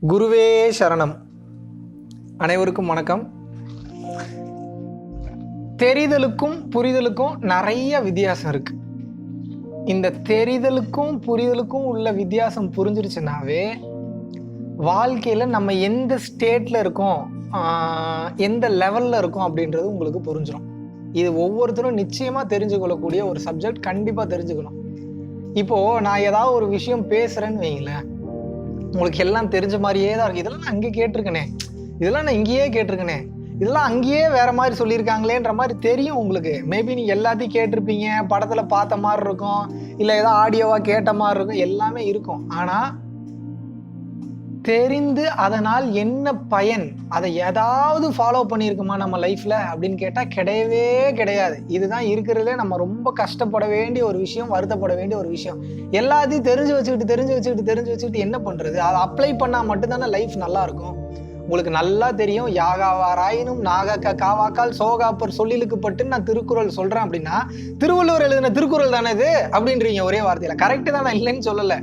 குருவே சரணம். அனைவருக்கும் வணக்கம். தெரிதலுக்கும் புரிதலுக்கும் நிறைய வித்தியாசம் இருக்கு. இந்த தெரிதலுக்கும் புரிதலுக்கும் உள்ள வித்தியாசம் புரிஞ்சிருச்சுனாவே வாழ்க்கையில் நம்ம எந்த ஸ்டேட்டில் இருக்கோம், எந்த லெவலில் இருக்கோம் அப்படின்றது உங்களுக்கு புரிஞ்சிடும். இது ஒவ்வொருத்தரும் நிச்சயமாக தெரிஞ்சு கொள்ளக்கூடிய ஒரு சப்ஜெக்ட். கண்டிப்பாக தெரிஞ்சுக்கணும். இப்போது நான் ஏதாவது ஒரு விஷயம் பேசுகிறேன்னு வைங்களேன், உங்களுக்கு எல்லாம் தெரிஞ்ச மாதிரியே தான் இருக்குது. இதெல்லாம் நான் அங்கே கேட்டிருக்கேனே, இதெல்லாம் நான் இங்கேயே கேட்டிருக்கேனே, இதெல்லாம் அங்கேயே வேற மாதிரி சொல்லியிருக்காங்களேன்ற மாதிரி தெரியும் உங்களுக்கு. மேபி நீங்கள் எல்லாத்தையும் கேட்டிருப்பீங்க, படத்தில் பார்த்த மாதிரி இருக்கும், இல்லை ஏதோ ஆடியோவாக கேட்ட மாதிரி இருக்கும், எல்லாமே இருக்கும். ஆனால் தெரிந்து அதனால் என்ன பயன், அதை ஏதாவது ஃபாலோ பண்ணியிருக்குமா நம்ம லைஃப்பில் அப்படின்னு கேட்டால் கிடையவே கிடையாது. இதுதான் இருக்கிறதுலே நம்ம ரொம்ப கஷ்டப்பட வேண்டிய ஒரு விஷயம், வருத்தப்பட வேண்டிய ஒரு விஷயம். எல்லாத்தையும் தெரிஞ்சு வச்சுக்கிட்டு என்ன பண்ணுறது? அதை அப்ளை பண்ணால் மட்டும்தானே லைஃப் நல்லா இருக்கும். உங்களுக்கு நல்லா தெரியும், யாகாவாராயினும் நாக காவாக்கால் சோகாப்பர் சொல்லிலுக்கு பட்டு நான் திருக்குறள் சொல்கிறேன் அப்படின்னா, திருவள்ளுவர் எழுதின திருக்குறள் தானே இது அப்படின்றீங்க ஒரே வார்த்தையில். கரெக்டு தான், நான் இல்லைன்னு சொல்லலை.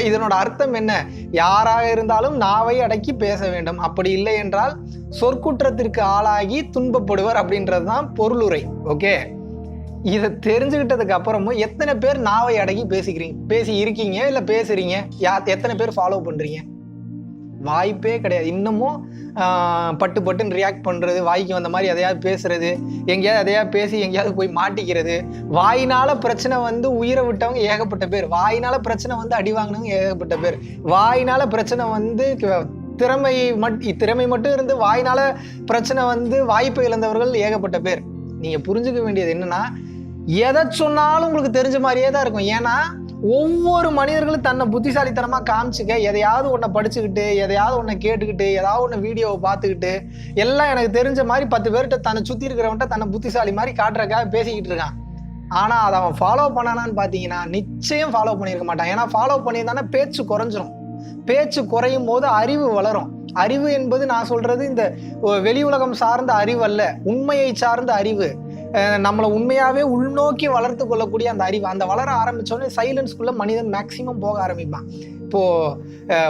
இதனோட அர்த்தம் என்ன? யாராக இருந்தாலும் நாவை அடக்கி பேச வேண்டும், அப்படி இல்லை என்றால் சொற்குற்றத்திற்கு ஆளாகி துன்பப்படுவர் அப்படின்றது தான் பொருளுரை. ஓகே, இதை தெரிஞ்சுக்கிட்டதுக்கு அப்புறமும் எத்தனை பேர் நாவை அடக்கி பேசி இருக்கீங்க, இல்லை பேசுறீங்க? எத்தனை பேர் ஃபாலோ பண்றீங்க? வாய்ப்பே கிடையாது. இன்னமும் பட்டுன்னு ரியாக்ட் பண்ணுறது, வாய்க்கு வந்த மாதிரி எதையாவது பேசுறது, எங்கேயாவது எதையாவது பேசி எங்கேயாவது போய் மாட்டிக்கிறது. வாயினால பிரச்சனை வந்து உயிரை விட்டவங்க ஏகப்பட்ட பேர், வாயினால பிரச்சனை வந்து அடி வாங்கினவங்க ஏகப்பட்ட பேர், வாயினால பிரச்சனை வந்து திறமை மட்டும் இருந்து வாயினால பிரச்சனை வந்து வாய்ப்பை இழந்தவர்கள் ஏகப்பட்ட பேர். நீங்கள் புரிஞ்சுக்க வேண்டியது என்னன்னா, எதை சொன்னாலும் உங்களுக்கு தெரிஞ்ச மாதிரியே தான் இருக்கும். ஏன்னா ஒவ்வொரு மனிதர்களும் தன்னை புத்திசாலித்தனமாக காமிச்சுக்க எதையாவது ஒன்றை படிச்சுக்கிட்டு, எதையாவது ஒன்றை கேட்டுக்கிட்டு, ஏதாவது ஒன்று வீடியோவை பார்த்துக்கிட்டு, எல்லாம் எனக்கு தெரிஞ்ச மாதிரி 10 பேர்கிட்ட தன்னை சுற்றி இருக்கிறவன்ட்ட தன்னை புத்திசாலி மாதிரி காட்டுறதுக்காக பேசிக்கிட்டு இருக்கான். ஆனால் அதை அவன் ஃபாலோ பண்ணானான்னு பார்த்தீங்கன்னா நிச்சயம் ஃபாலோ பண்ணியிருக்க மாட்டான். ஏன்னா ஃபாலோ பண்ணியிருந்தானே பேச்சு குறைஞ்சிரும். பேச்சு குறையும் போது அறிவு வளரும். அறிவு என்பது நான் சொல்றது இந்த வெளி உலகம் சார்ந்த அறிவு அல்ல, உண்மையை சார்ந்த அறிவு. நம்மளை உண்மையாவே உள்நோக்கி வளர்த்து கொள்ளக்கூடிய அந்த அறிவு, அந்த வளர ஆரம்பிச்சோடனே சைலன்ஸ்குள்ள மனிதன் மேக்சிமம் போக ஆரம்பிப்பான். இப்போ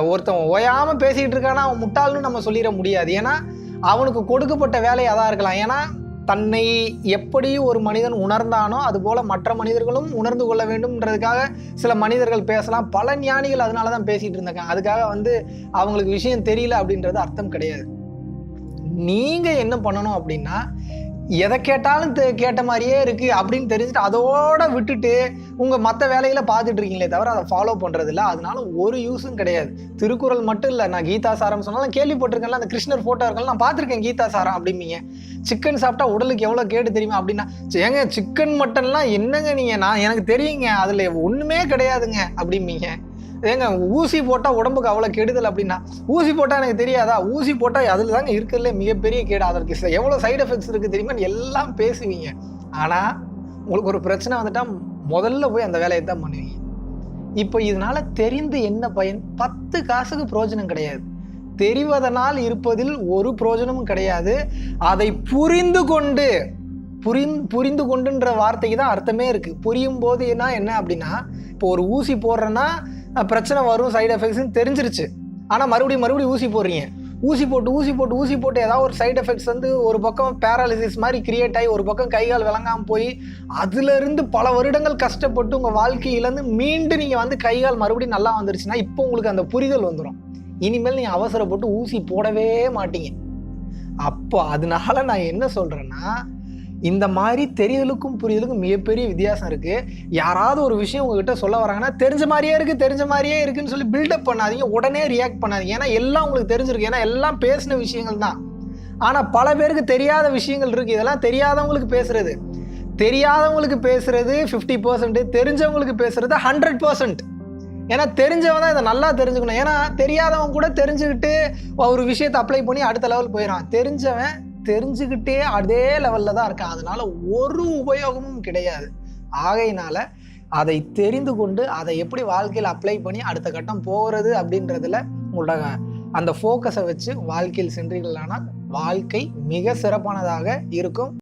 ஒருத்தன் ஓயாம பேசிக்கிட்டு இருக்கானா அவன் முட்டாள்னு நம்ம சொல்லிட முடியாது. ஏன்னா அவனுக்கு கொடுக்கப்பட்ட வேலை அதான் இருக்கலாம். ஏன்னா தன்னை எப்படி ஒரு மனிதன் உணர்ந்தானோ அதுபோல மற்ற மனிதர்களும் உணர்ந்து கொள்ள வேண்டும்ன்றதுக்காக சில மனிதர்கள் பேசலாம். பல ஞானிகள் அதனாலதான் பேசிட்டு இருந்தாங்க. அதுக்காக வந்து அவங்களுக்கு விஷயம் தெரியல அப்படின்றது அர்த்தம் கிடையாது. நீங்க என்ன பண்ணணும் அப்படின்னா, எதை கேட்டாலும் கேட்ட மாதிரியே இருக்கு அப்படின்னு தெரிஞ்சுட்டு அதோட விட்டுட்டு உங்க மற்ற வேலையில பார்த்துட்டு இருக்கீங்களே தவிர அதை ஃபாலோ பண்றது இல்லை. அதனால ஒரு யூஸும் கிடையாது. திருக்குறள் மட்டும் இல்லை, நான் கீதா சாரம் சொன்னாலும் கேள்விப்பட்டிருக்கேன்ல, அந்த கிருஷ்ணர் போட்டோ இருக்கலாம், நான் பார்த்துருக்கேன் கீதா சாரம் அப்படிம்பீங்க. சிக்கன் சாப்பிட்டா உடலுக்கு எவ்வளோ கேடு தெரியுமா அப்படின்னா, ஏங்க சிக்கன் மட்டன்லாம் என்னங்க நீங்க, நான் எனக்கு தெரியுங்க அதுல ஒண்ணுமே கிடையாதுங்க அப்படிம்பீங்க. ஏங்க ஊசி போட்டால் உடம்புக்கு அவ்வளோ கெடுதல் அப்படின்னா, ஊசி போட்டால் எனக்கு தெரியாதா? ஊசி போட்டால் அதில் தாங்க இருக்கிறதுல மிகப்பெரிய கேடு, அதற்கு எவ்வளோ சைடு எஃபெக்ட்ஸ் இருக்குது தெரியுமா எல்லாம் பேசுவீங்க. ஆனால் உங்களுக்கு ஒரு பிரச்சனை வந்துட்டால் முதல்ல போய் அந்த வேலையை தான் பண்ணுவீங்க. இப்போ இதனால தெரிந்து என்ன பயன்? 10 காசுக்கு பிரயோஜனம் கிடையாது. தெரிவதனால் இருப்பதில் ஒரு பிரயோஜனமும் கிடையாது. அதை புரிந்து கொண்டுன்ற வார்த்தைக்கு தான் அர்த்தமே இருக்கு. புரியும் போது என்ன அப்படின்னா, இப்போ ஒரு ஊசி போடுறேன்னா பிரச்சனை வரும், சைடு எஃபெக்ட்ஸ்ன்னு தெரிஞ்சிருச்சு. ஆனால் மறுபடியும் ஊசி போடுறீங்க. ஊசி போட்டு ஏதாவது ஒரு சைடு எஃபெக்ட்ஸ் வந்து ஒரு பக்கம் பேராலிசிஸ் மாதிரி கிரியேட் ஆகி ஒரு பக்கம் கைகால் விளங்காமல் போய் அதுலேருந்து பல வருடங்கள் கஷ்டப்பட்டு உங்கள் வாழ்க்கையிலேருந்து மீண்டும் நீங்கள் வந்து கைகால் மறுபடியும் நல்லா வந்துருச்சுன்னா இப்போ உங்களுக்கு அந்த புரிதல் வந்துடும். இனிமேல் நீங்கள் அவசரப்பட்டு ஊசி போடவே மாட்டீங்க. அப்போ அதனால நான் என்ன சொல்கிறேன்னா, இந்த மாதிரி தெரிதலுக்கும் புரிதலுக்கும் மிகப்பெரிய வித்தியாசம் இருக்கு. யாராவது ஒரு விஷயம் உங்ககிட்ட சொல்ல வராங்கன்னா தெரிஞ்ச மாதிரியே இருக்குன்னு சொல்லி பில்டப் பண்ணாதீங்க, உடனே ரியாக்ட் பண்ணாதீங்க. ஏன்னா எல்லாம் உங்களுக்கு தெரிஞ்சிருக்கு, ஏன்னா எல்லாம் பேசின விஷயங்கள் தான். ஆனால் பல பேருக்கு தெரியாத விஷயங்கள் இருக்கு. இதெல்லாம் தெரியாதவங்களுக்கு பேசுறது 50%, தெரிஞ்சவங்களுக்கு பேசுறது 100%. ஏன்னா தெரிஞ்சவன் தான் இதை நல்லா தெரிஞ்சுக்கணும். ஏன்னா தெரியாதவன் கூட தெரிஞ்சுக்கிட்டு ஒரு விஷயத்தை அப்ளை பண்ணி அடுத்த லெவல் போயிடறான். தெரிஞ்சவன் தெரிஞ்சுக்கிட்டே அதே லெவல்ல தான் இருக்கான். அதனால ஒரு உபயோகமும் கிடையாது. ஆகையினால அதை தெரிந்து கொண்டு அதை எப்படி வாழ்க்கையில் அப்ளை பண்ணி அடுத்த கட்டம் போகிறது அப்படின்றதுல உங்களோட அந்த ஃபோக்கஸை வச்சு வாழ்க்கையில் சென்றீர்களானால் வாழ்க்கை மிக சிறப்பானதாக இருக்கும்.